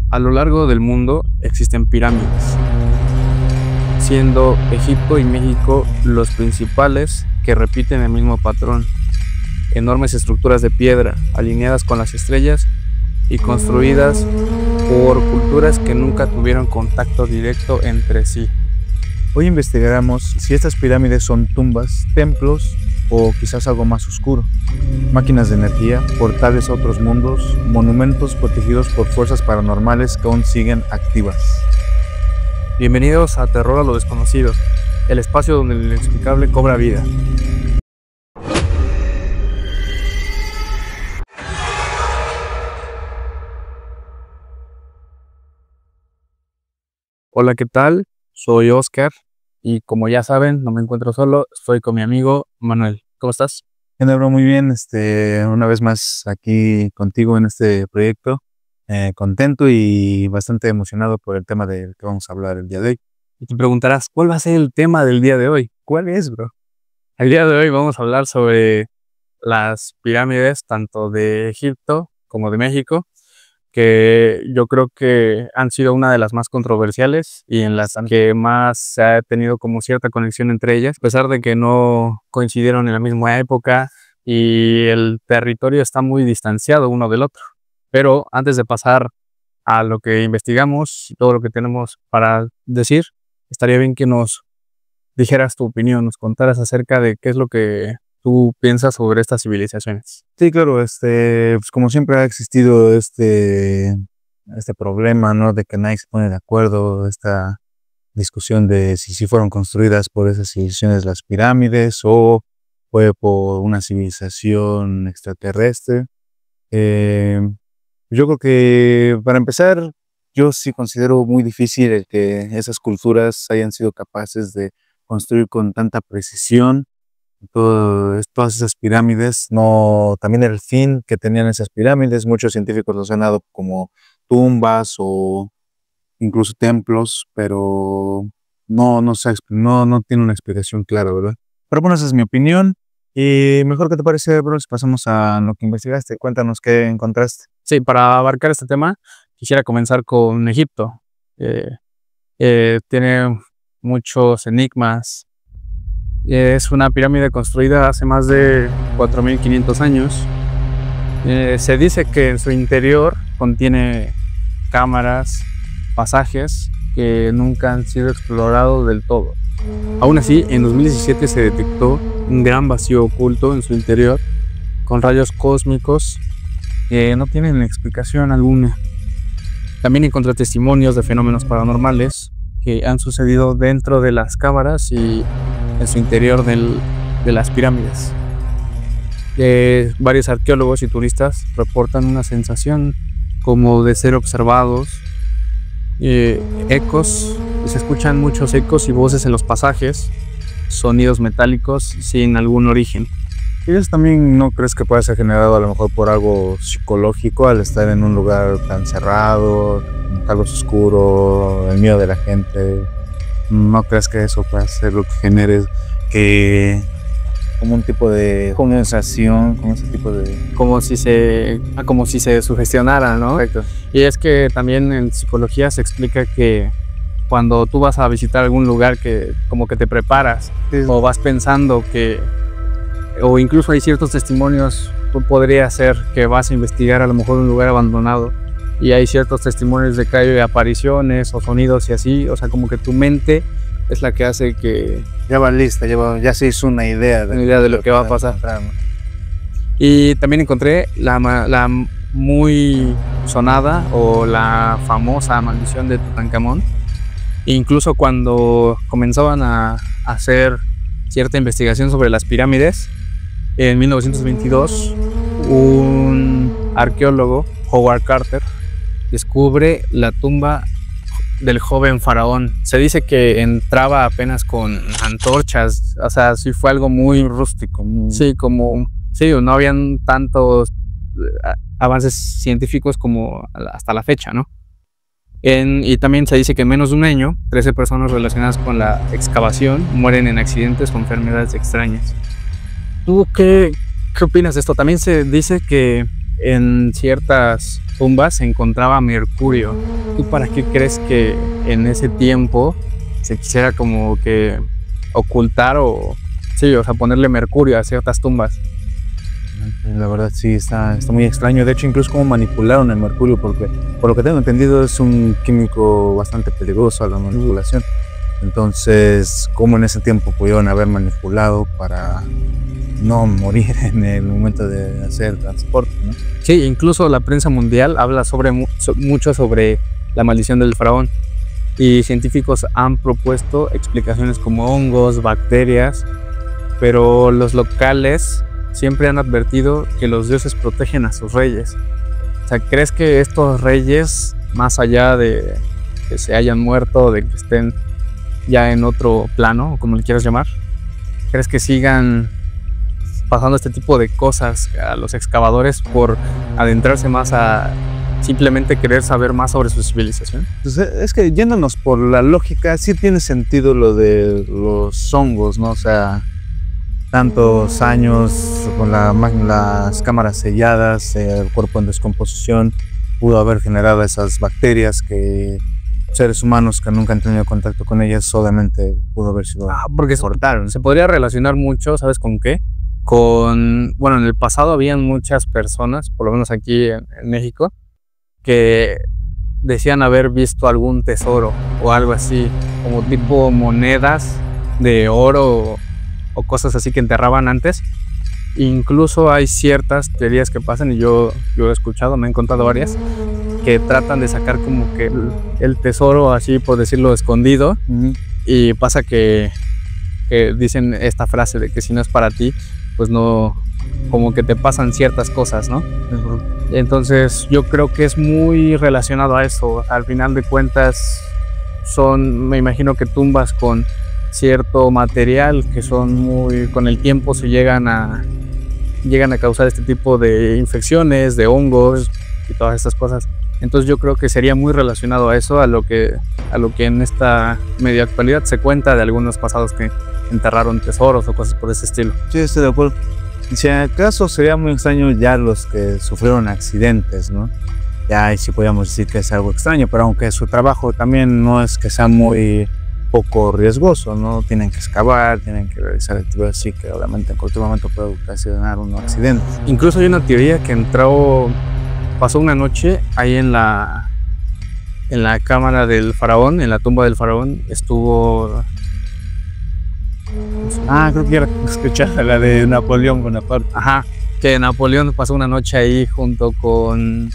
A lo largo del mundo existen pirámides, siendo Egipto y México los principales que repiten el mismo patrón. Enormes estructuras de piedra, alineadas con las estrellas y construidas por culturas que nunca tuvieron contacto directo entre sí. Hoy investigaremos si estas pirámides son tumbas, templos o quizás algo más oscuro. Máquinas de energía, portales a otros mundos, monumentos protegidos por fuerzas paranormales que aún siguen activas. Bienvenidos a Terror a lo Desconocido, el espacio donde lo inexplicable cobra vida. Hola, ¿qué tal? Soy Oscar y como ya saben, no me encuentro solo, estoy con mi amigo Manuel. ¿Cómo estás? Bro, muy bien, una vez más aquí contigo en este proyecto, contento y bastante emocionado por el tema del que vamos a hablar el día de hoy. Y te preguntarás, ¿cuál va a ser el tema del día de hoy? ¿Cuál es, bro? El día de hoy vamos a hablar sobre las pirámides, tanto de Egipto como de México, que yo creo que han sido una de las más controversiales y en las que más se ha tenido como cierta conexión entre ellas, a pesar de que no coincidieron en la misma época y el territorio está muy distanciado uno del otro. Pero antes de pasar a lo que investigamos y todo lo que tenemos para decir, estaría bien que nos dijeras tu opinión, nos contaras acerca de qué es lo que tú piensas sobre estas civilizaciones. Sí, claro, pues como siempre ha existido este problema, ¿no? De que nadie se pone de acuerdo, esta discusión de si fueron construidas por esas civilizaciones las pirámides o fue por una civilización extraterrestre. Yo creo que para empezar, yo sí considero muy difícil el que esas culturas hayan sido capaces de construir con tanta precisión todas esas pirámides. No, también el fin que tenían esas pirámides, muchos científicos los han dado como tumbas o incluso templos, pero no tiene una explicación clara, ¿verdad? Pero bueno, esa es mi opinión. Y mejor, ¿qué te parece, bro? Si pasamos a lo que investigaste, cuéntanos qué encontraste. Sí, para abarcar este tema, quisiera comenzar con Egipto. Tiene muchos enigmas. Es una pirámide construida hace más de 4.500 años. Se dice que en su interior contiene cámaras, pasajes que nunca han sido explorados del todo. Aún así, en 2017 se detectó un gran vacío oculto en su interior con rayos cósmicos que no tienen explicación alguna. También encontré testimonios de fenómenos paranormales que han sucedido dentro de las cámaras y en su interior de las pirámides. Varios arqueólogos y turistas reportan una sensación como de ser observados, ecos, se escuchan muchos ecos y voces en los pasajes, sonidos metálicos sin algún origen. ¿Y eso también no crees que pueda ser generado a lo mejor por algo psicológico al estar en un lugar tan cerrado, algo oscuro, el miedo de la gente? ¿No crees que eso pueda ser lo que genere que como un tipo de condensación, como ese tipo de... Como si se sugestionara, ¿no? Correcto. Y es que también en psicología se explica que cuando tú vas a visitar algún lugar que como que te preparas, sí, o vas pensando que, o incluso hay ciertos testimonios, podría ser que vas a investigar a lo mejor un lugar abandonado y hay ciertos testimonios de que hay apariciones o sonidos y así, o sea, como que tu mente es la que hace que... Ya va lista, ya se hizo una idea de lo que va a pasar. Y también encontré la muy sonada o la famosa maldición de Tutankamón. Incluso cuando comenzaban a hacer cierta investigación sobre las pirámides, en 1922, un arqueólogo, Howard Carter, descubre la tumba del joven faraón. Se dice que entraba apenas con antorchas, o sea, sí fue algo muy rústico. Sí, no habían tantos avances científicos como hasta la fecha, ¿no? Y también se dice que en menos de un año, 13 personas relacionadas con la excavación mueren en accidentes o enfermedades extrañas. ¿Tú qué opinas de esto? También se dice que en ciertas tumbas se encontraba mercurio. ¿Tú para qué crees que en ese tiempo se quisiera como que ocultar o sí, o sea, ponerle mercurio a ciertas tumbas? La verdad sí, está muy extraño. De hecho, incluso cómo manipularon el mercurio, porque por lo que tengo entendido es un químico bastante peligroso a la manipulación. Entonces, ¿cómo en ese tiempo pudieron haber manipulado para no morir en el momento de hacer el transporte, ¿no? Sí, incluso la prensa mundial habla mucho sobre la maldición del faraón y científicos han propuesto explicaciones como hongos, bacterias, pero los locales siempre han advertido que los dioses protegen a sus reyes. O sea, ¿crees que estos reyes, más allá de que se hayan muerto, de que estén ya en otro plano, o como le quieras llamar, crees que sigan pasando este tipo de cosas a los excavadores por adentrarse más a simplemente querer saber más sobre su civilización? Pues es que yéndonos por la lógica, sí tiene sentido lo de los hongos, ¿no? O sea, tantos años con las cámaras selladas, el cuerpo en descomposición, pudo haber generado esas bacterias que seres humanos que nunca han tenido contacto con ellas, obviamente pudo haber sido porque se podría relacionar mucho, ¿sabes con qué? Bueno, en el pasado habían muchas personas, por lo menos aquí en México, que decían haber visto algún tesoro o algo así, como tipo monedas de oro o cosas así que enterraban antes. Incluso hay ciertas teorías que pasan, y yo he escuchado, me han contado varias, que tratan de sacar como que el tesoro, así por decirlo, escondido. Y pasa que dicen esta frase de que si no es para ti, pues no, como que te pasan ciertas cosas, ¿no? Entonces yo creo que es muy relacionado a eso. Al final de cuentas me imagino que tumbas con cierto material que con el tiempo se llegan a causar este tipo de infecciones, de hongos y todas estas cosas. Entonces yo creo que sería muy relacionado a eso, a lo que en esta media actualidad se cuenta de algunos pasados que enterraron tesoros o cosas por ese estilo. Sí, estoy de acuerdo. Y si acaso sería muy extraño ya los que sufrieron accidentes, ¿no? Ya ahí sí podríamos decir que es algo extraño, pero aunque su trabajo también no es que sea muy poco riesgoso, ¿no? Tienen que excavar, tienen que realizar actividades así que obviamente en cualquier momento puede ocasionar un accidente. Incluso hay una teoría que pasó una noche ahí en la cámara del faraón, en la tumba del faraón, estuvo... creo que ya escuchaba la de Napoleón Bonaparte. Ajá, que Napoleón pasó una noche ahí junto con...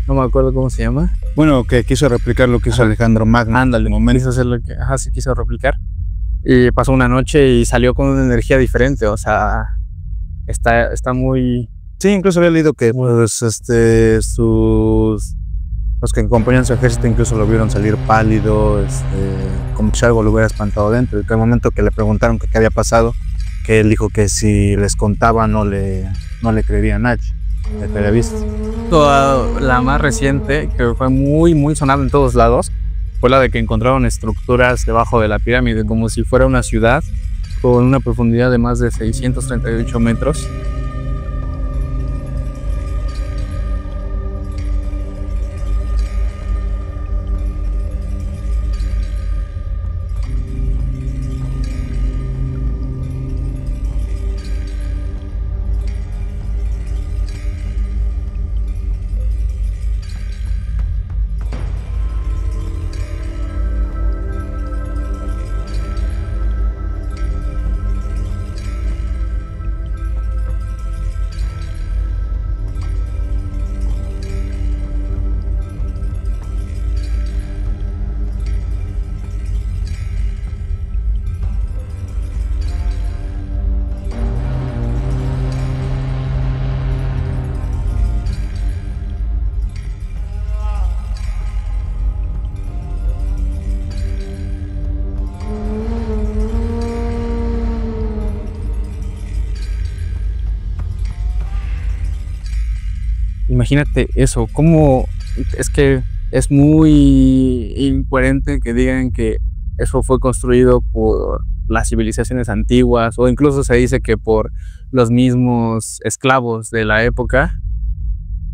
no me acuerdo cómo se llama. Bueno, que quiso replicar lo que hizo Alejandro Magno. Ándale, quiso hacer lo que... sí quiso replicar. Y pasó una noche y salió con una energía diferente, o sea, está muy... Sí, incluso había leído que pues, los que acompañan su ejército incluso lo vieron salir pálido, como si algo lo hubiera espantado dentro. Y que al momento que le preguntaron qué había pasado, que él dijo que si les contaba no le creerían a nadie, que había visto. La más reciente, que fue muy, muy sonada en todos lados, fue la de que encontraron estructuras debajo de la pirámide, como si fuera una ciudad con una profundidad de más de 638 metros. Imagínate eso, cómo es que es muy incoherente que digan que eso fue construido por las civilizaciones antiguas, o incluso se dice que por los mismos esclavos de la época,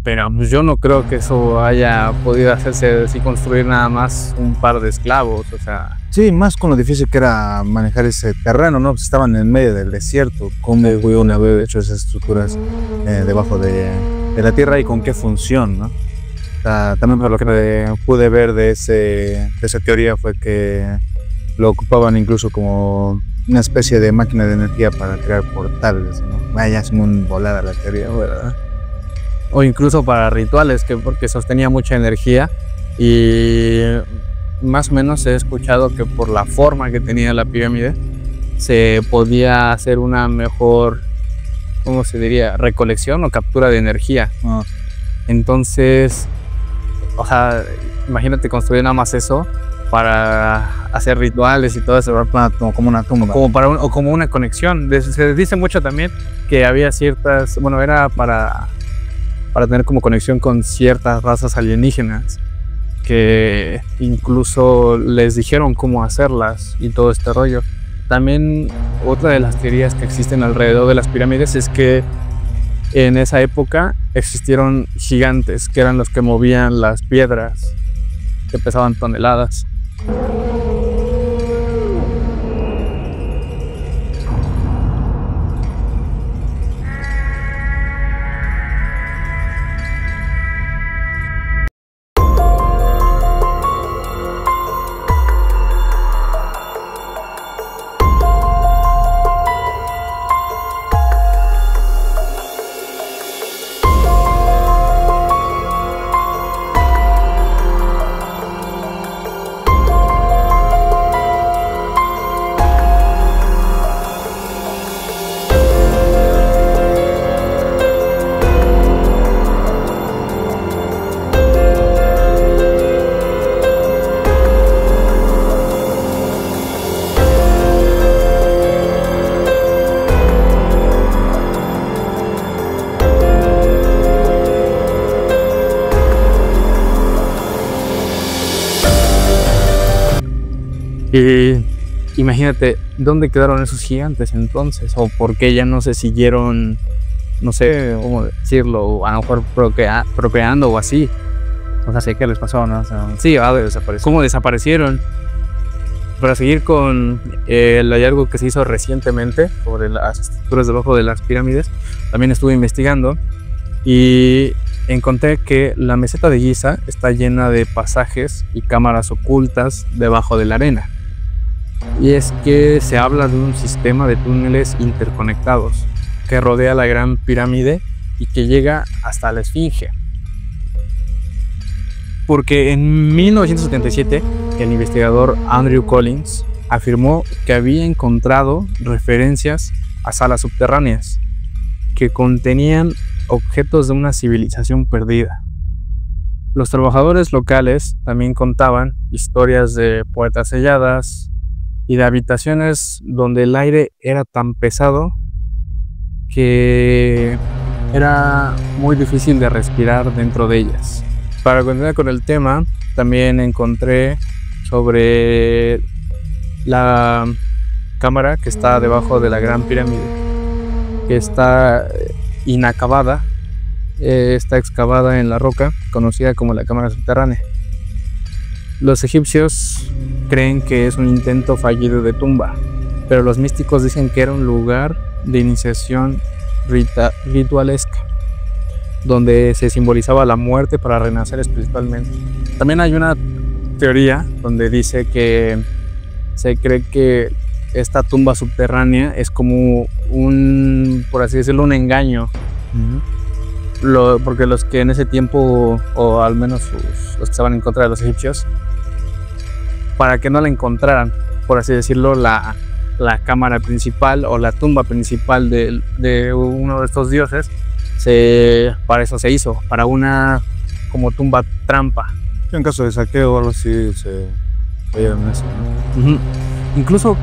pero pues, yo no creo que eso haya podido hacerse así, construir nada más un par de esclavos, o sea. Sí, más con lo difícil que era manejar ese terreno, ¿no? Pues estaban en medio del desierto. ¿Cómo pudieron haber hecho esas estructuras debajo de la tierra y con qué función, ¿no? También por lo que pude ver de esa teoría fue que lo ocupaban incluso como una especie de máquina de energía para crear portales, ¿no? Vaya, es muy volada la teoría, ¿verdad? O incluso para rituales, porque sostenía mucha energía, y más o menos he escuchado que por la forma que tenía la pirámide se podía hacer una mejor, ¿cómo se diría?, recolección o captura de energía. Entonces, o sea, imagínate construir nada más eso para hacer rituales y todo eso, como una tumba. O como una conexión. Se dice mucho también que había ciertas, bueno, era para tener como conexión con ciertas razas alienígenas, que incluso les dijeron cómo hacerlas y todo este rollo. También otra de las teorías que existen alrededor de las pirámides es que en esa época existieron gigantes que eran los que movían las piedras que pesaban toneladas. Imagínate, ¿dónde quedaron esos gigantes entonces? ¿O por qué ya no se siguieron, no sé cómo decirlo, a lo mejor procreando o así? O sea, sé qué les pasó, ¿no? O sea, sí, desaparecieron. ¿Cómo desaparecieron? Para seguir con el hallazgo que se hizo recientemente sobre las estructuras debajo de las pirámides, también estuve investigando y encontré que la meseta de Giza está llena de pasajes y cámaras ocultas debajo de la arena. Y es que se habla de un sistema de túneles interconectados que rodea la Gran Pirámide y que llega hasta la Esfinge. Porque en 1977 el investigador Andrew Collins afirmó que había encontrado referencias a salas subterráneas que contenían objetos de una civilización perdida. Los trabajadores locales también contaban historias de puertas selladas y de habitaciones donde el aire era tan pesado que era muy difícil de respirar dentro de ellas. Para continuar con el tema, también encontré sobre la cámara que está debajo de la Gran Pirámide, que está inacabada, está excavada en la roca, conocida como la cámara subterránea. Los egipcios creen que es un intento fallido de tumba, pero los místicos dicen que era un lugar de iniciación ritualesca, donde se simbolizaba la muerte para renacer espiritualmente. También hay una teoría donde dice que se cree que esta tumba subterránea es como un, por así decirlo, un engaño. Porque los que en ese tiempo, o al menos los que estaban en contra de los egipcios, para que no la encontraran, por así decirlo, la cámara principal o la tumba principal de uno de estos dioses, para eso se hizo, para una como tumba trampa. En caso de saqueo o algo así se veían eso, ¿no? Incluso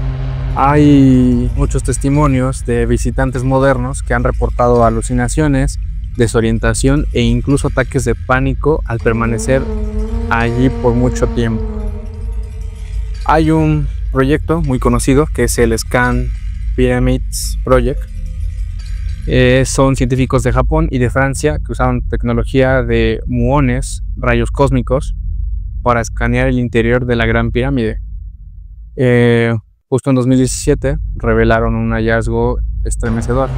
hay muchos testimonios de visitantes modernos que han reportado alucinaciones, desorientación e incluso ataques de pánico al permanecer allí por mucho tiempo. Hay un proyecto muy conocido que es el Scan Pyramids Project, Son científicos de Japón y de Francia que usaron tecnología de muones, rayos cósmicos, para escanear el interior de la Gran Pirámide. Justo en 2017 revelaron un hallazgo estremecedor,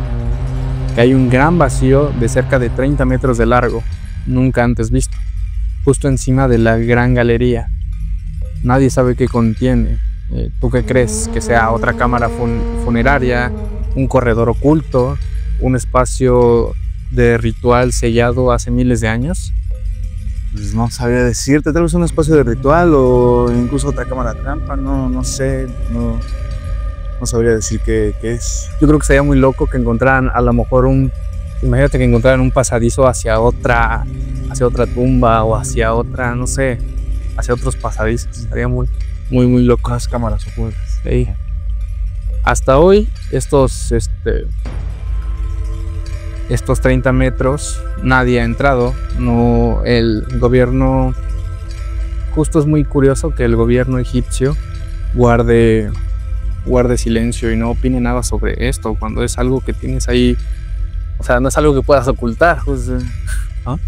que hay un gran vacío de cerca de 30 metros de largo, nunca antes visto, justo encima de la Gran Galería. Nadie sabe qué contiene. ¿Tú qué crees? ¿Que sea otra cámara funeraria, un corredor oculto, un espacio de ritual sellado hace miles de años? Pues no sabría decirte, tal vez un espacio de ritual o incluso otra cámara trampa, no sé, no sabría decir qué es. Yo creo que sería muy loco que encontraran a lo mejor imagínate que encontraran un pasadizo hacia otra tumba o hacia otra, no sé, hacia otros pasadizos. Estaría muy loco. Las cámaras ocultas. Sí. Hasta hoy, estos 30 metros, nadie ha entrado. No, el gobierno, justo es muy curioso que el gobierno egipcio guarde silencio y no opine nada sobre esto, cuando es algo que tienes ahí, o sea, no es algo que puedas ocultar. Pues, ¿no?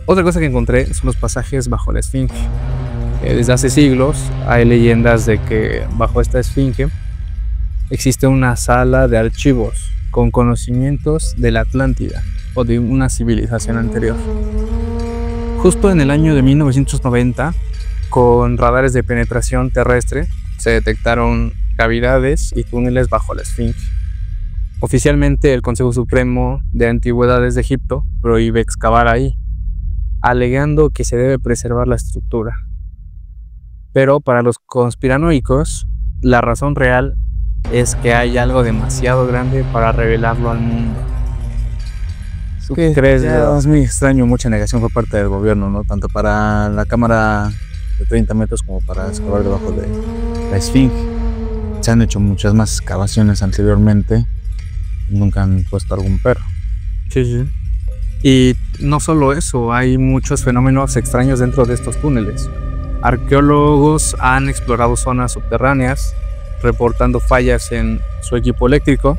Otra cosa que encontré son los pasajes bajo la Esfinge. Desde hace siglos hay leyendas de que bajo esta Esfinge existe una sala de archivos con conocimientos de la Atlántida o de una civilización anterior. Justo en el año de 1990, con radares de penetración terrestre, se detectaron cavidades y túneles bajo la Esfinge. Oficialmente, el Consejo Supremo de Antigüedades de Egipto prohíbe excavar ahí, alegando que se debe preservar la estructura. Pero para los conspiranoicos, la razón real es que hay algo demasiado grande para revelarlo al mundo. ¿Tú qué crees? Es muy extraño, mucha negación por parte del gobierno, ¿no? Tanto para la cámara de 30 metros como para excavar debajo de la Esfinge. Se han hecho muchas más excavaciones anteriormente y nunca han puesto algún pero. Sí. Y no solo eso, hay muchos fenómenos extraños dentro de estos túneles. Arqueólogos han explorado zonas subterráneas, reportando fallas en su equipo eléctrico,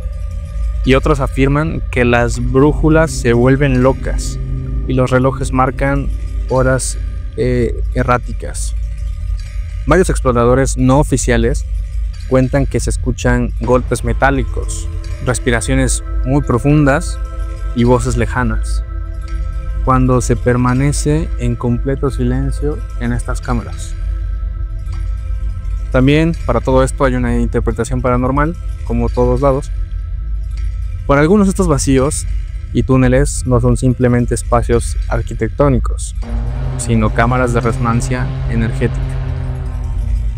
y otros afirman que las brújulas se vuelven locas y los relojes marcan horas erráticas. Varios exploradores no oficiales cuentan que se escuchan golpes metálicos, respiraciones muy profundas y voces lejanas cuando se permanece en completo silencio en estas cámaras. También para todo esto hay una interpretación paranormal, como todos lados. Para algunos estos vacíos y túneles no son simplemente espacios arquitectónicos, sino cámaras de resonancia energética.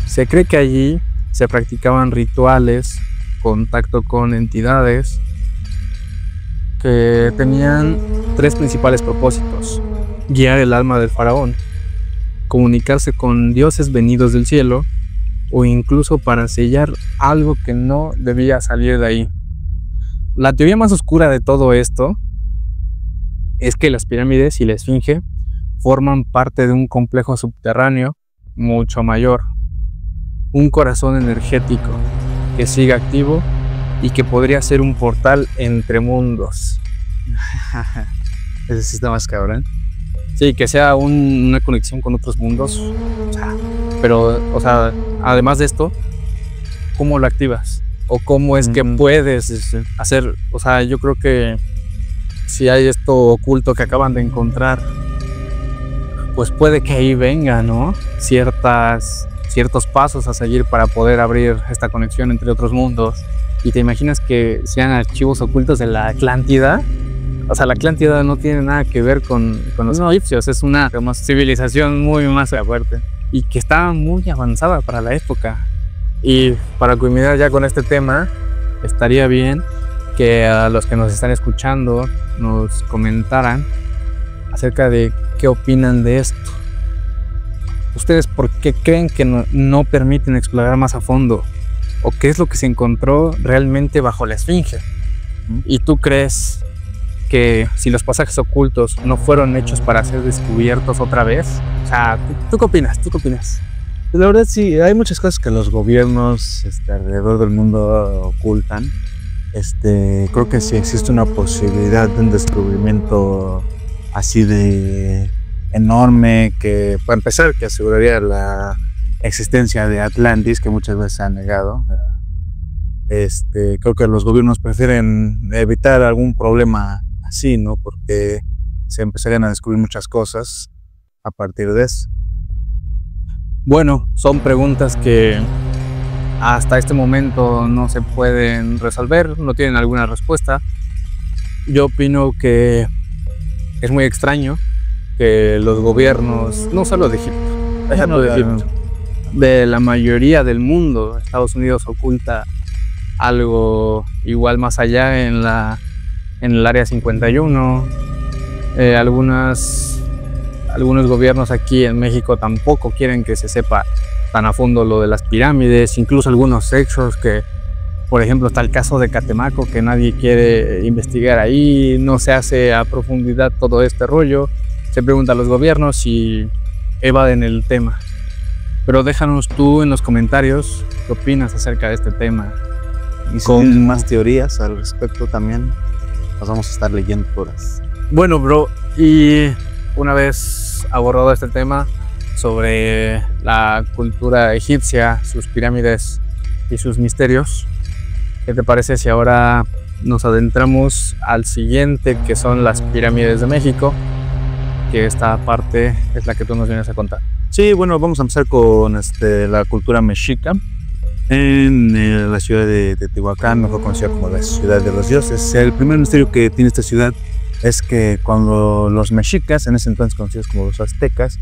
Se cree que allí se practicaban rituales, contacto con entidades, que tenían 3 principales propósitos: guiar el alma del faraón, comunicarse con dioses venidos del cielo, o incluso para sellar algo que no debía salir de ahí. La teoría más oscura de todo esto es que las pirámides y la Esfinge forman parte de un complejo subterráneo mucho mayor, un corazón energético que sigue activo y que podría ser un portal entre mundos. Ese sí está más cabrón. Sí, que sea una conexión con otros mundos. Pero, además de esto, ¿cómo lo activas? ¿O cómo es que puedes hacer? Yo creo que si hay esto oculto que acaban de encontrar, pues puede que ahí venga, ¿no? Ciertos pasos a seguir para poder abrir esta conexión entre otros mundos. Y te imaginas que sean archivos ocultos de la Atlántida. La Atlántida no tiene nada que ver con los egipcios, es una civilización muy más fuerte y que estaba muy avanzada para la época. Y para culminar ya con este tema, estaría bien que a los que nos están escuchando nos comentaran acerca de qué opinan de esto. ¿Ustedes por qué creen que no permiten explorar más a fondo? ¿O qué es lo que se encontró realmente bajo la Esfinge? ¿Y tú crees que si los pasajes ocultos no fueron hechos para ser descubiertos otra vez? ¿Tú qué opinas? ¿Tú qué opinas? La verdad sí, hay muchas cosas que los gobiernos alrededor del mundo ocultan. creo que sí existe una posibilidad de un descubrimiento así de enorme, que para empezar que aseguraría la existencia de Atlantis, que muchas veces se ha negado. Creo que los gobiernos prefieren evitar algún problema así, ¿no? Porque se empezarían a descubrir muchas cosas a partir de eso. Bueno, son preguntas que hasta este momento no se pueden resolver, no tienen alguna respuesta. Yo opino que es muy extraño que los gobiernos, no solo de Egipto, de la mayoría del mundo, Estados Unidos oculta algo igual más allá en el área 51. Algunos gobiernos aquí en México tampoco quieren que se sepa tan a fondo lo de las pirámides, incluso algunos hechos que, por ejemplo, está el caso de Catemaco, que nadie quiere investigar ahí, no se hace a profundidad todo este rollo, se pregunta a los gobiernos si evaden el tema. Pero déjanos tú en los comentarios qué opinas acerca de este tema. Y si tienen más teorías al respecto también, las vamos a estar leyendo todas. Bueno, bro, y una vez abordado este tema sobre la cultura egipcia, sus pirámides y sus misterios, ¿qué te parece si ahora nos adentramos al siguiente, que son las pirámides de México? Que esta parte es la que tú nos vienes a contar. Sí, bueno, vamos a empezar con la cultura mexica. En la ciudad de Teotihuacán, mejor conocida como la ciudad de los dioses. El primer misterio que tiene esta ciudad es que cuando los mexicas, en ese entonces conocidos como los aztecas,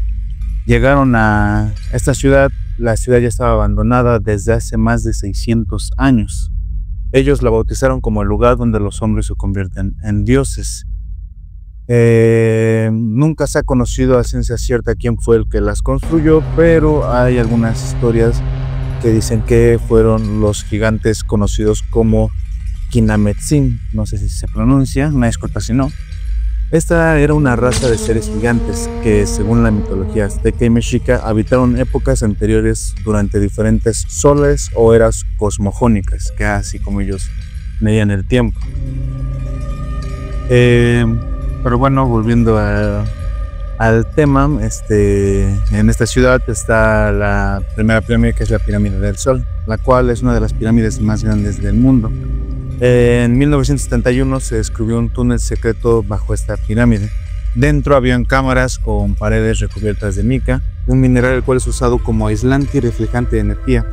llegaron a esta ciudad, la ciudad ya estaba abandonada desde hace más de 600 años. Ellos la bautizaron como el lugar donde los hombres se convierten en dioses. Nunca se ha conocido a ciencia cierta quién fue el que las construyó, pero hay algunas historias que dicen que fueron los gigantes conocidos como Quinametzin, no sé si se pronuncia, una disculpa si no. Esta era una raza de seres gigantes que, según la mitología azteca y mexica, habitaron épocas anteriores durante diferentes soles o eras cosmogónicas, que así como ellos medían el tiempo. Pero bueno, volviendo al tema, en esta ciudad está la primera pirámide, que es la Pirámide del Sol, la cual es una de las pirámides más grandes del mundo. En 1971 se descubrió un túnel secreto bajo esta pirámide. Dentro habían cámaras con paredes recubiertas de mica, un mineral el cual es usado como aislante y reflejante de energía.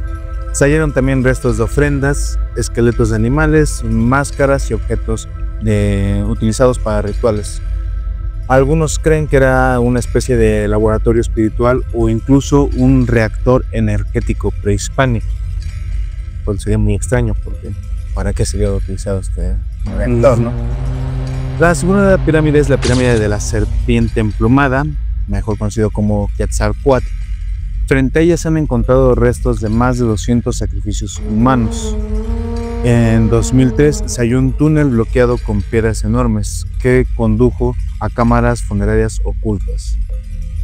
Se hallaron también restos de ofrendas, esqueletos de animales, máscaras y objetos utilizados para rituales. Algunos creen que era una especie de laboratorio espiritual o incluso un reactor energético prehispánico. Pues sería muy extraño porque ¿para qué sería utilizado este reactor, no? La segunda pirámide es la pirámide de la serpiente emplumada, mejor conocido como Quetzalcóatl. Frente a ella se han encontrado restos de más de 200 sacrificios humanos. En 2003 se halló un túnel bloqueado con piedras enormes que condujo a cámaras funerarias ocultas.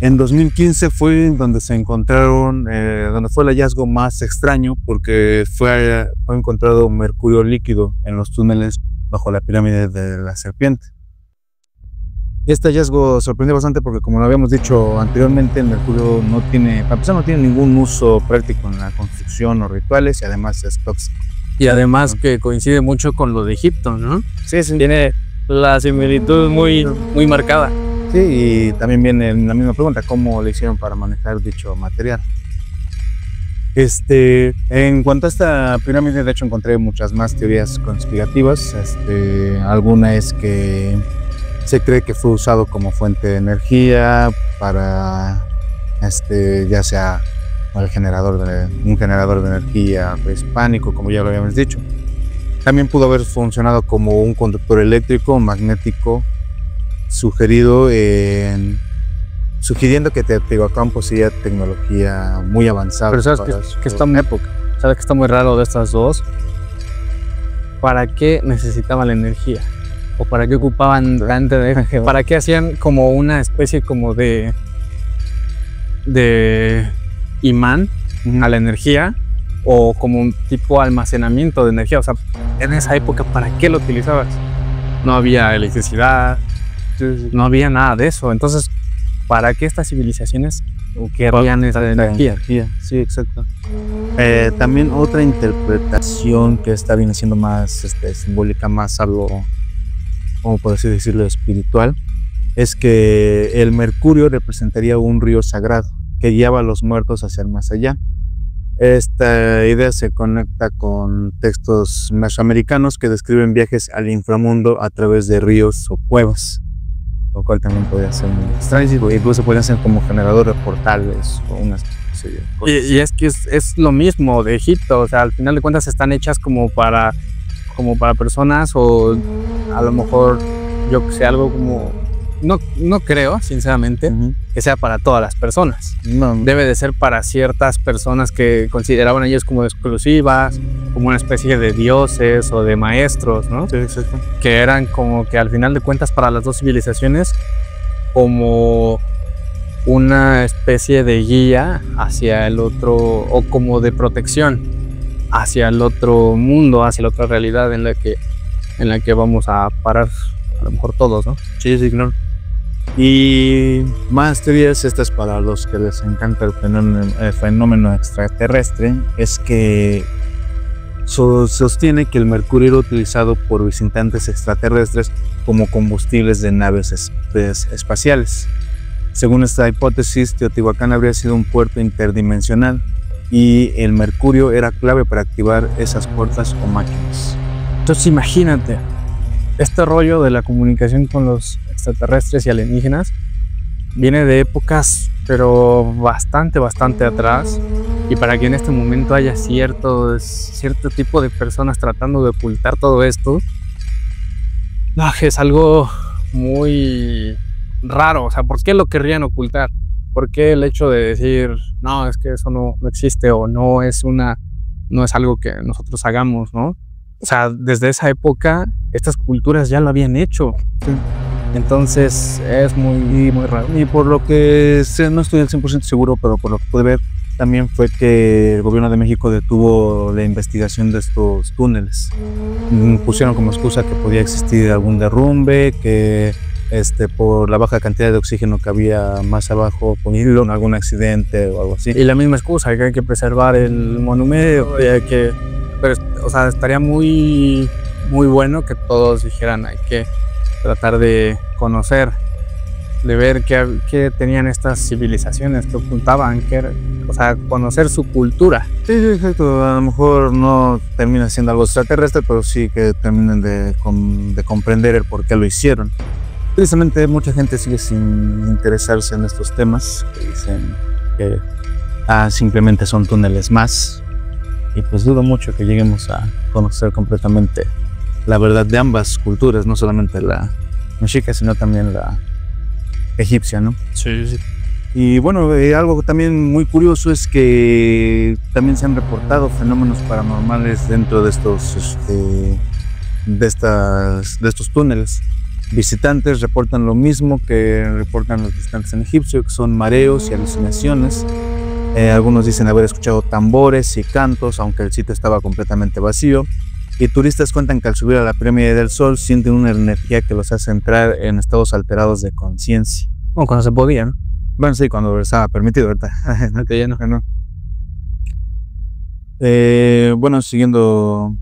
En 2015 fue donde se encontraron, donde fue el hallazgo más extraño, porque fue encontrado mercurio líquido en los túneles bajo la pirámide de la serpiente. Este hallazgo sorprendió bastante porque, como lo habíamos dicho anteriormente, el mercurio no tiene, para empezar, no tiene ningún uso práctico en la construcción o rituales, y además es tóxico. Y además que coincide mucho con lo de Egipto, ¿no? Sí, sí. Tiene la similitud muy marcada. Sí, y también viene la misma pregunta, ¿cómo le hicieron para manejar dicho material? En cuanto a esta pirámide, de hecho encontré muchas más teorías conspirativas. Alguna es que se cree que fue usado como fuente de energía para, ya sea un generador de energía prehispánico, como ya lo habíamos dicho. También pudo haber funcionado como un conductor eléctrico magnético, sugiriendo que Teotihuacán poseía tecnología muy avanzada. Pero sabes que está muy época. ¿Sabes que está muy raro de estas dos? ¿Para qué necesitaban la energía? ¿O para qué ocupaban tanta energía? ¿Para qué hacían como una especie como de imán a la energía o como un tipo almacenamiento de energía. O sea, en esa época, ¿para qué lo utilizabas? No había electricidad, no había nada de eso. Entonces, ¿para qué estas civilizaciones querían esa energía? Sí, exacto. También otra interpretación que está viene siendo más simbólica, más algo, como por así decirlo, espiritual, es que el mercurio representaría un río sagrado que guiaba a los muertos hacia el más allá. Esta idea se conecta con textos mesoamericanos que describen viajes al inframundo a través de ríos o cuevas, lo cual también podría ser muy extraño, incluso podrían ser como generador de portales o unas cosas. Y es que es lo mismo de Egipto, o sea, al final de cuentas están hechas como para personas, o a lo mejor, yo que sé, algo como, no creo, sinceramente, que sea para todas las personas. No. Debe de ser para ciertas personas que consideraban ellos como exclusivas, como una especie de dioses o de maestros, ¿no? Sí, exacto. Que eran como que al final de cuentas para las dos civilizaciones como una especie de guía hacia el otro, o como de protección hacia el otro mundo, hacia la otra realidad en la que vamos a parar a lo mejor todos, ¿no? Sí, sí, claro. Y más teorías, estas para los que les encanta el fenómeno extraterrestre, es que sostiene que el mercurio era utilizado por visitantes extraterrestres como combustibles de naves espaciales. Según esta hipótesis, Teotihuacán habría sido un puerto interdimensional y el mercurio era clave para activar esas puertas o máquinas. Entonces imagínate, este rollo de la comunicación con los extraterrestres y alienígenas viene de épocas, pero bastante atrás, y para que en este momento haya cierto tipo de personas tratando de ocultar todo esto, es algo muy raro. O sea, ¿por qué lo querrían ocultar? ¿Por qué el hecho de decir, no, es que eso no existe, o no es algo que nosotros hagamos, ¿no? O sea, desde esa época, estas culturas ya lo habían hecho. Sí. Entonces, es muy raro. Y por lo que sé, no estoy al 100% seguro, pero por lo que pude ver, también fue que el gobierno de México detuvo la investigación de estos túneles. Pusieron como excusa que podía existir algún derrumbe, que por la baja cantidad de oxígeno que había más abajo, por algún accidente o algo así. Y la misma excusa, que hay que preservar el monumento, pero, o sea, estaría muy bueno que todos dijeran, hay que tratar de conocer, de ver qué tenían estas civilizaciones, qué ocultaban, o sea, conocer su cultura. Sí, exacto. A lo mejor no termina siendo algo extraterrestre, pero sí que terminen de comprender el por qué lo hicieron. Precisamente mucha gente sigue sin interesarse en estos temas, que dicen que simplemente son túneles más, y pues dudo mucho que lleguemos a conocer completamente la verdad de ambas culturas, no solamente la mexica, sino también la egipcia, ¿no? Sí, sí. Y bueno, algo también muy curioso es que también se han reportado fenómenos paranormales dentro de estos túneles. Visitantes reportan lo mismo que reportan los visitantes en Egipcio, que son mareos y alucinaciones. Algunos dicen haber escuchado tambores y cantos, aunque el sitio estaba completamente vacío. Y turistas cuentan que al subir a la pirámide del Sol sienten una energía que los hace entrar en estados alterados de conciencia. Bueno, cuando se podía, ¿no? Bueno, sí, cuando estaba permitido, ¿verdad? No. Bueno, siguiendo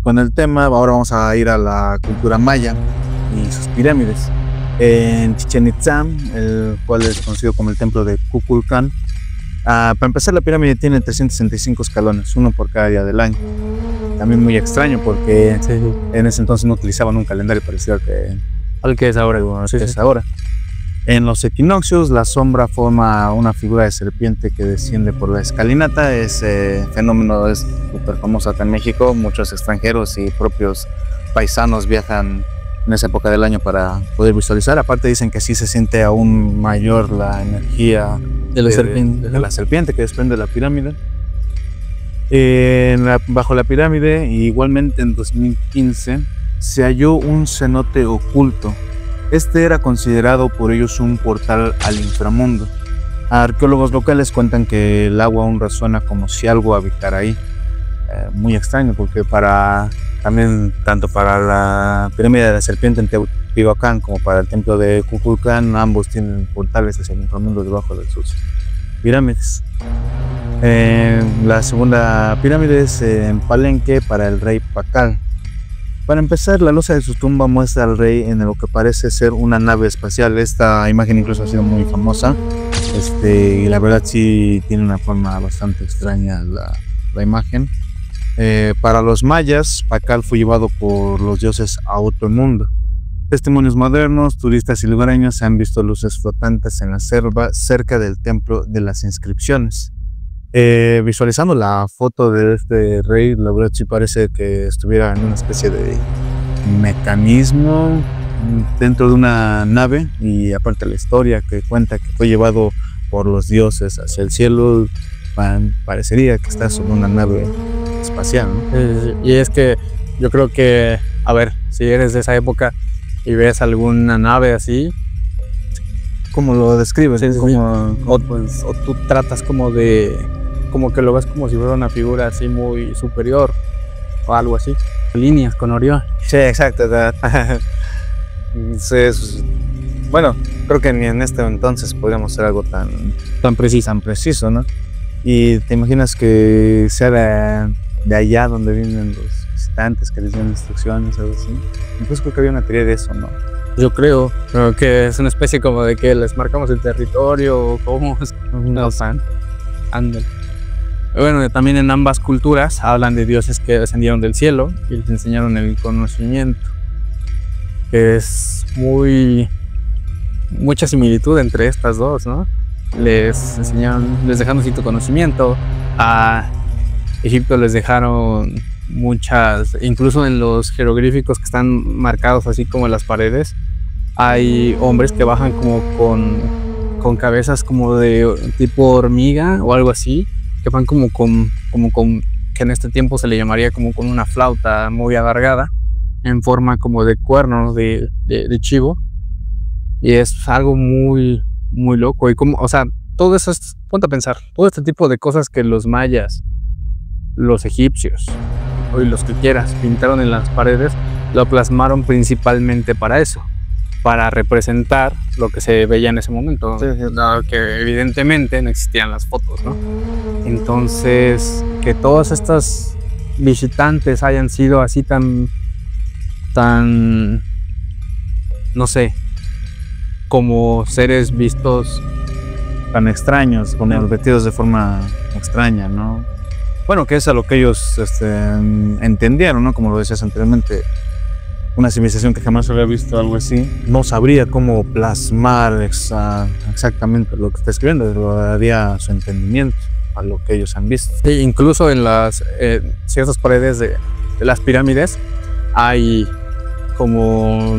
con el tema, ahora vamos a ir a la cultura maya y sus pirámides. En Chichén Itzá, el cual es conocido como el templo de Kukulcán. Para empezar, la pirámide tiene 365 escalones, uno por cada día del año. También muy extraño porque en ese entonces no utilizaban un calendario parecido al que es ahora. Ahora. En los equinoccios, la sombra forma una figura de serpiente que desciende por la escalinata. Ese fenómeno es súper famoso acá en México. Muchos extranjeros y propios paisanos viajan en esa época del año para poder visualizar. Aparte dicen que sí se siente aún mayor la energía de la serpiente que desprende la pirámide. Bajo la pirámide, igualmente en 2015, se halló un cenote oculto. Este era considerado por ellos un portal al inframundo. Arqueólogos locales cuentan que el agua aún resuena como si algo habitara ahí. muy extraño, porque tanto para la pirámide de la serpiente en Teotihuacán como para el templo de Kukulcán, ambos tienen portales hacia el inframundo debajo de sus pirámides. La segunda pirámide es en Palenque para el rey Pacal. Para empezar, la losa de su tumba muestra al rey en lo que parece ser una nave espacial. Esta imagen incluso ha sido muy famosa, y la verdad sí tiene una forma bastante extraña la imagen. Para los mayas, Pacal fue llevado por los dioses a otro mundo. Testimonios modernos, turistas y lugareños han visto luces flotantes en la selva cerca del templo de las inscripciones. Visualizando la foto de este rey, la verdad sí parece que estuviera en una especie de mecanismo dentro de una nave, y aparte la historia que cuenta que fue llevado por los dioses hacia el cielo, parecería que está sobre una nave espacial, ¿no? Y es que yo creo que, a ver, si eres de esa época y ves alguna nave así, ¿cómo lo describes? Sí, o tú tratas como que lo ves como si fuera una figura así muy superior o algo así. Líneas con Orión. Sí, exacto. Bueno, creo que ni en este entonces podríamos hacer algo tan preciso, ¿no? Y te imaginas que sea de allá donde vienen los visitantes que les dan instrucciones, algo así. Entonces creo que había una teoría de eso, ¿no? Yo creo que es una especie como de que les marcamos el territorio o cómo. No, andan. Bueno, también en ambas culturas hablan de dioses que descendieron del cielo y les enseñaron el conocimiento, que es mucha similitud entre estas dos, ¿no? Les dejaron cierto conocimiento. A Egipto les dejaron muchas, incluso en los jeroglíficos que están marcados así como en las paredes, hay hombres que bajan como con cabezas como de tipo hormiga o algo así, que van como con que en este tiempo se le llamaría como con una flauta muy alargada en forma como de cuernos de chivo, y es algo muy loco. Y como, o sea, todo eso ponte a pensar, todo este tipo de cosas que los mayas, los egipcios o los que quieras pintaron en las paredes, lo plasmaron principalmente para eso, para representar lo que se veía en ese momento, sí. Que evidentemente no existían las fotos, ¿no? Entonces, que todos estos visitantes hayan sido así tan, no sé, como seres vistos tan extraños, como vestidos de forma extraña, ¿no? Bueno, que es a lo que ellos entendieron, ¿no? Como lo decías anteriormente, una civilización que jamás había visto algo así, no sabría cómo plasmar exactamente lo que está escribiendo, lo daría su entendimiento a lo que ellos han visto. Sí, incluso en las ciertas paredes de las pirámides hay como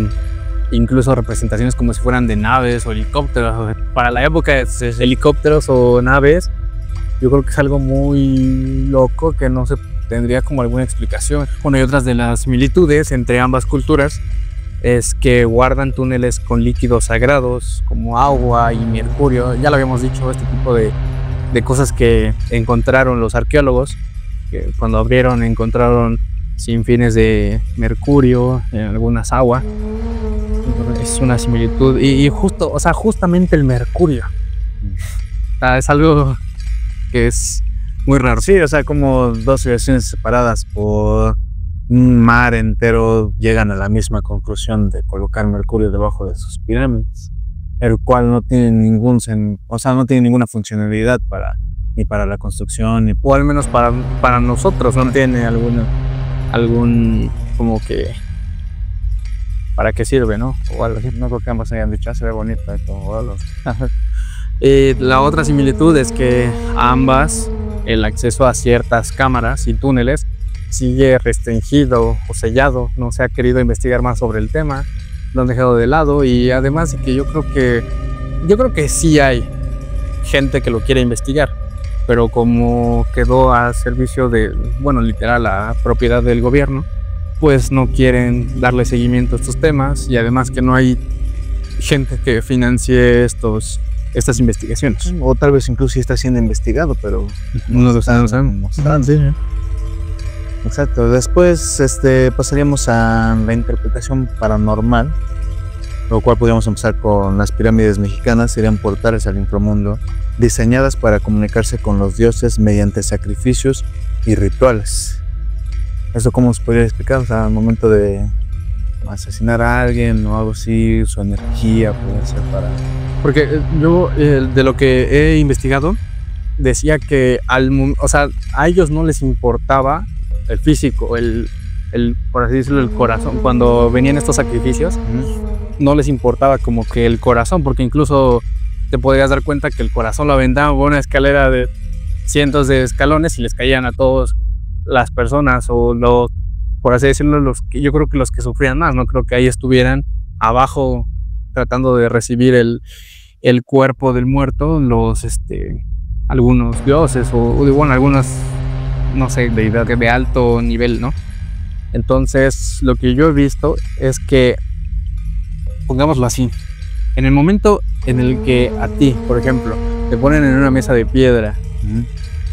incluso representaciones como si fueran de naves o helicópteros. Para la época, helicópteros o naves, yo creo que es algo muy loco que no se tendría como alguna explicación. Bueno, y otras de las similitudes entre ambas culturas es que guardan túneles con líquidos sagrados como agua y mercurio. Ya lo habíamos dicho, este tipo de cosas que encontraron los arqueólogos, que cuando abrieron encontraron sinfines de mercurio, algunas agua. Es una similitud y justo, o sea, justamente el mercurio. Es algo que es muy raro. Sí, o sea, como dos civilizaciones separadas por un mar entero llegan a la misma conclusión de colocar mercurio debajo de sus pirámides, el cual no tiene no tiene ninguna funcionalidad ni para la construcción, o al menos para nosotros no tiene algún como que para qué sirve, ¿no? O algo así. No creo que ambas hayan dicho, se ve bonita como algo. La otra similitud es que ambas, el acceso a ciertas cámaras y túneles sigue restringido o sellado. No se ha querido investigar más sobre el tema, lo han dejado de lado, y además de que yo creo que sí hay gente que lo quiere investigar, pero como quedó a servicio de, bueno, literal, la propiedad del gobierno, pues no quieren darle seguimiento a estos temas, y además que no hay gente que financie estas investigaciones. O tal vez incluso está siendo investigado, pero no lo están mostrando. Sí. Exacto. Después pasaríamos a la interpretación paranormal, lo cual podríamos empezar con las pirámides mexicanas. Serían portales al inframundo, diseñadas para comunicarse con los dioses mediante sacrificios y rituales. ¿Eso cómo se podría explicar? O sea, al momento de asesinar a alguien o algo así, su energía puede ser para... Porque yo, de lo que he investigado, decía que o sea, a ellos no les importaba el físico, por así decirlo, el corazón. Cuando venían estos sacrificios, no les importaba como que el corazón, porque incluso te podrías dar cuenta que el corazón lo aventaban por una escalera de cientos de escalones y les caían a todas las personas, o por así decirlo, yo creo que los que sufrían más. No creo que ahí estuvieran abajo tratando de recibir el cuerpo del muerto, algunos dioses o bueno, algunas, no sé, deidades de alto nivel, ¿no? Entonces, lo que yo he visto es que, pongámoslo así, en el momento en el que a ti, por ejemplo, te ponen en una mesa de piedra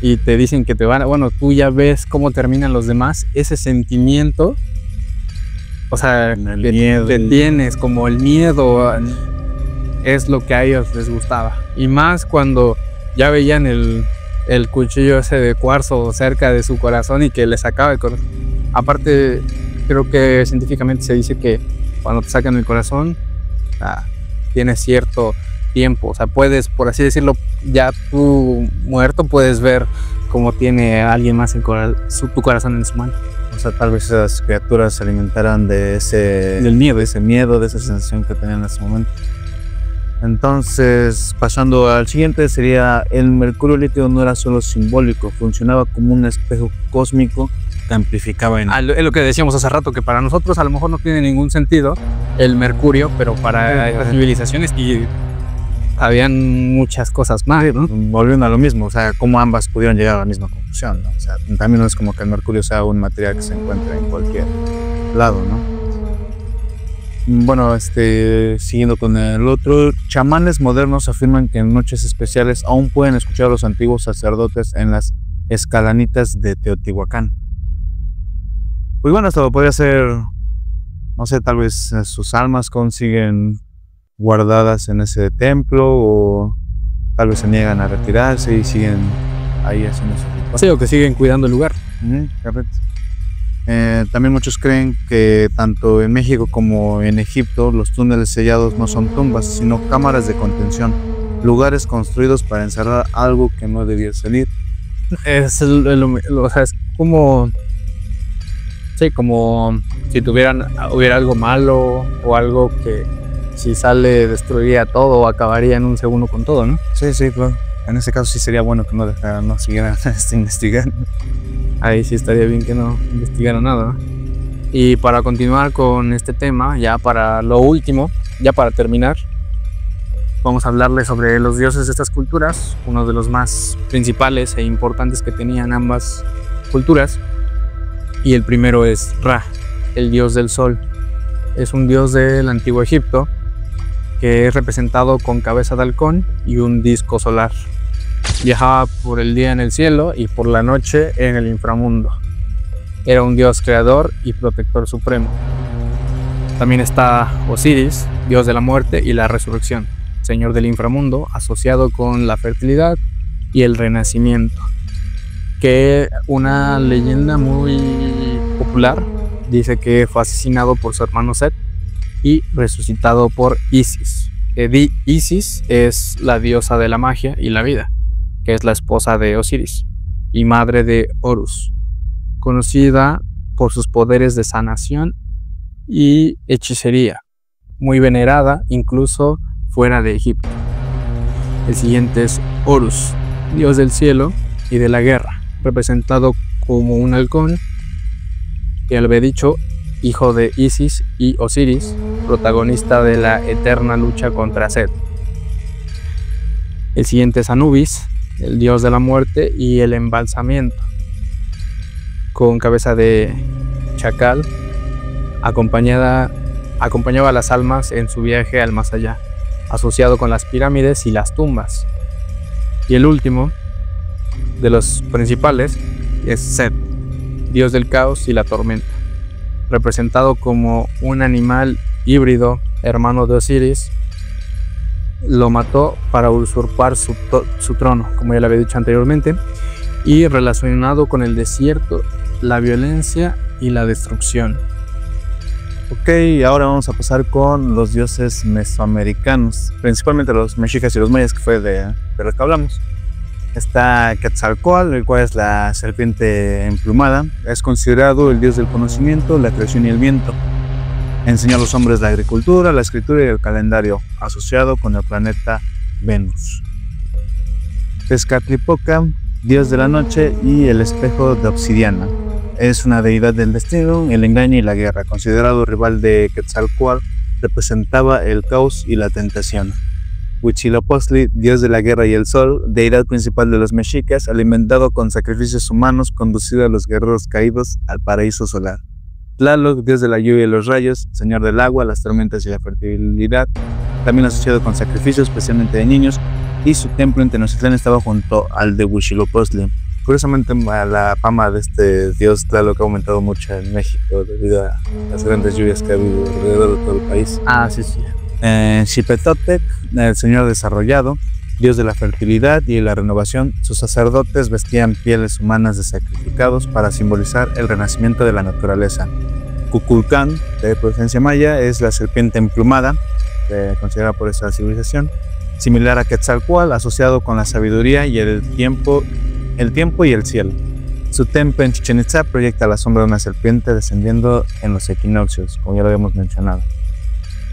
y te dicen que bueno, tú ya ves cómo terminan los demás, ese sentimiento, o sea, te tienes como el miedo, es lo que a ellos les gustaba. Y más cuando ya veían el cuchillo ese de cuarzo cerca de su corazón y que le sacaba el corazón. Aparte, creo que científicamente se dice que cuando te sacan el corazón, tienes cierto tiempo. O sea, puedes, por así decirlo, ya tú muerto, puedes ver cómo tiene alguien más tu corazón en su mano. O sea, tal vez esas criaturas se alimentaran del miedo, de esa sensación que tenían en ese momento. Entonces, pasando al siguiente, sería el mercurio líquido. No era solo simbólico, funcionaba como un espejo cósmico que amplificaba es lo que decíamos hace rato, que para nosotros a lo mejor no tiene ningún sentido el mercurio, pero para las civilizaciones y habían muchas cosas más, ¿no? Volviendo a lo mismo, o sea, cómo ambas pudieron llegar a la misma conclusión, ¿no? O sea, también no es como que el mercurio sea un material que se encuentre en cualquier lado, ¿no? Bueno, siguiendo con el otro, chamanes modernos afirman que en noches especiales aún pueden escuchar a los antiguos sacerdotes en las escalanitas de Teotihuacán. Pues bueno, esto podría ser, no sé, tal vez sus almas consiguen guardadas en ese templo, o tal vez se niegan a retirarse y siguen ahí haciendo eso. Sí, o que siguen cuidando el lugar. Correcto. También muchos creen que tanto en México como en Egipto los túneles sellados no son tumbas, sino cámaras de contención, lugares construidos para encerrar algo que no debía salir. O sea, es como, sí, como si hubiera algo malo o algo que si sale destruiría todo o acabaría en un segundo con todo, ¿no? Sí, claro. En ese caso sí sería bueno que no siguieran investigando. Ahí sí estaría bien que no investigaran nada. Y para continuar con este tema, ya para lo último, ya para terminar, vamos a hablarles sobre los dioses de estas culturas, uno de los más principales e importantes que tenían ambas culturas. Y el primero es Ra, el dios del sol. Es un dios del antiguo Egipto que es representado con cabeza de halcón y un disco solar. Viajaba por el día en el cielo y por la noche en el inframundo. Era un dios creador y protector supremo. También está Osiris, dios de la muerte y la resurrección, señor del inframundo, asociado con la fertilidad y el renacimiento. Que una leyenda muy popular dice que fue asesinado por su hermano Set y resucitado por Isis. Isis es la diosa de la magia y la vida, que es la esposa de Osiris y madre de Horus, conocida por sus poderes de sanación y hechicería, muy venerada incluso fuera de Egipto. El siguiente es Horus, dios del cielo y de la guerra, representado como un halcón, que había dicho, hijo de Isis y Osiris, protagonista de la eterna lucha contra Set. El siguiente es Anubis, el dios de la muerte y el embalsamiento, con cabeza de chacal, acompañaba a las almas en su viaje al más allá, asociado con las pirámides y las tumbas. Y el último de los principales es Set, dios del caos y la tormenta, representado como un animal híbrido, hermano de Osiris. Lo mató para usurpar su trono, como ya le había dicho anteriormente, y relacionado con el desierto, la violencia y la destrucción. Ok, ahora vamos a pasar con los dioses mesoamericanos, principalmente los mexicas y los mayas, que fue de los que hablamos. Está Quetzalcóatl, el cual es la serpiente emplumada. Es considerado el dios del conocimiento, la creación y el viento. Enseñó a los hombres la agricultura, la escritura y el calendario, asociado con el planeta Venus. Tezcatlipoca, dios de la noche y el espejo de obsidiana. Es una deidad del destino, el engaño y la guerra. Considerado rival de Quetzalcóatl, representaba el caos y la tentación. Huitzilopochtli, dios de la guerra y el sol, deidad principal de los mexicas, alimentado con sacrificios humanos, conducido a los guerreros caídos al paraíso solar. Tlaloc, dios de la lluvia y los rayos, señor del agua, las tormentas y la fertilidad, también asociado con sacrificios, especialmente de niños, y su templo en Tenochtitlán estaba junto al de Huitzilopochtli. Curiosamente, la fama de este dios Tlaloc ha aumentado mucho en México debido a las grandes lluvias que ha habido alrededor de todo el país. Sí. Xipetotec, el señor desarrollado, dios de la fertilidad y la renovación. Sus sacerdotes vestían pieles humanas de sacrificados para simbolizar el renacimiento de la naturaleza. Kukulcán, de procedencia maya, es la serpiente emplumada, considerada por esa civilización, similar a Quetzalcóatl, asociado con la sabiduría y el tiempo y el cielo. Su templo en Chichén Itzá proyecta la sombra de una serpiente descendiendo en los equinoccios, como ya lo habíamos mencionado.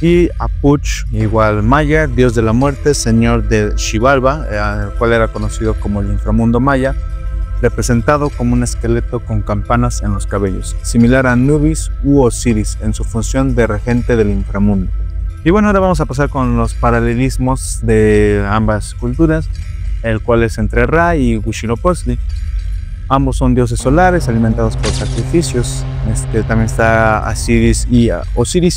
Y Apuch, igual maya, dios de la muerte, señor de Xibalba, el cual era conocido como el inframundo maya, representado como un esqueleto con campanas en los cabellos, similar a Anubis u Osiris en su función de regente del inframundo. Y bueno, ahora vamos a pasar con los paralelismos de ambas culturas, el cual es entre Ra y Huitzilopochtli. Ambos son dioses solares alimentados por sacrificios. También está Osiris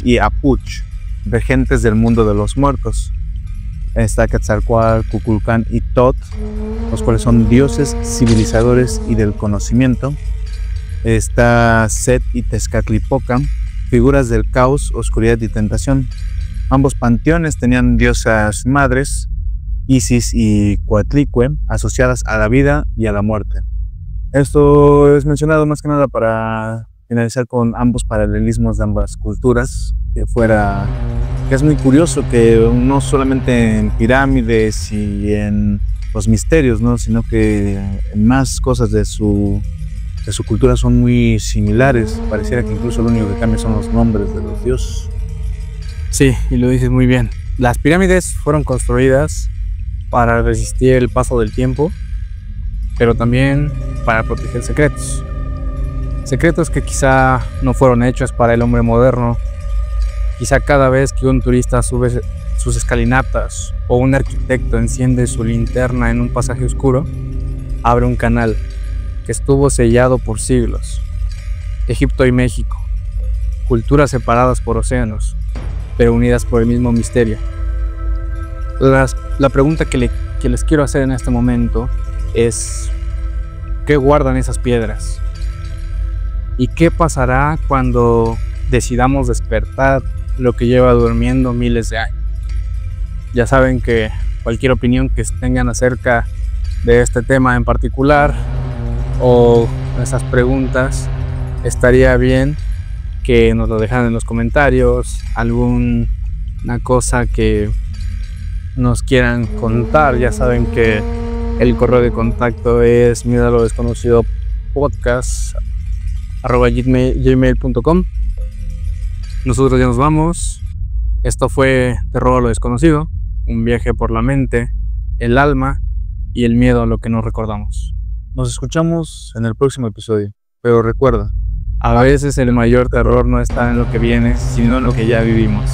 y Apuch, regentes del mundo de los muertos. Está Quetzalcóatl, Kukulcán y Tot, los cuales son dioses civilizadores y del conocimiento. Está Set y Tezcatlipoca, figuras del caos, oscuridad y tentación. Ambos panteones tenían diosas madres, Isis y Coatlicue, asociadas a la vida y a la muerte. Esto es mencionado más que nada para finalizar con ambos paralelismos de ambas culturas, que es muy curioso que no solamente en pirámides y en los misterios, ¿no?, sino que en más cosas de su cultura son muy similares. Pareciera que incluso lo único que cambia son los nombres de los dioses. Sí, y lo dices muy bien. Las pirámides fueron construidas para resistir el paso del tiempo, pero también para proteger secretos. Secretos que quizá no fueron hechos para el hombre moderno. Quizá cada vez que un turista sube sus escalinatas o un arquitecto enciende su linterna en un pasaje oscuro, abre un canal que estuvo sellado por siglos. Egipto y México, culturas separadas por océanos, pero unidas por el mismo misterio. La pregunta que les quiero hacer en este momento es: ¿qué guardan esas piedras? ¿Y qué pasará cuando decidamos despertar lo que lleva durmiendo miles de años? Ya saben que cualquier opinión que tengan acerca de este tema en particular o esas preguntas, estaría bien que nos lo dejaran en los comentarios, alguna cosa que nos quieran contar. Ya saben que el correo de contacto es miedalodesconocido@gmail.com. Nosotros ya nos vamos. Esto fue Terror a lo desconocido, un viaje por la mente, el alma y el miedo a lo que no recordamos. Nos escuchamos en el próximo episodio, pero recuerda, a veces el mayor terror no está en lo que viene, sino en lo que ya vivimos.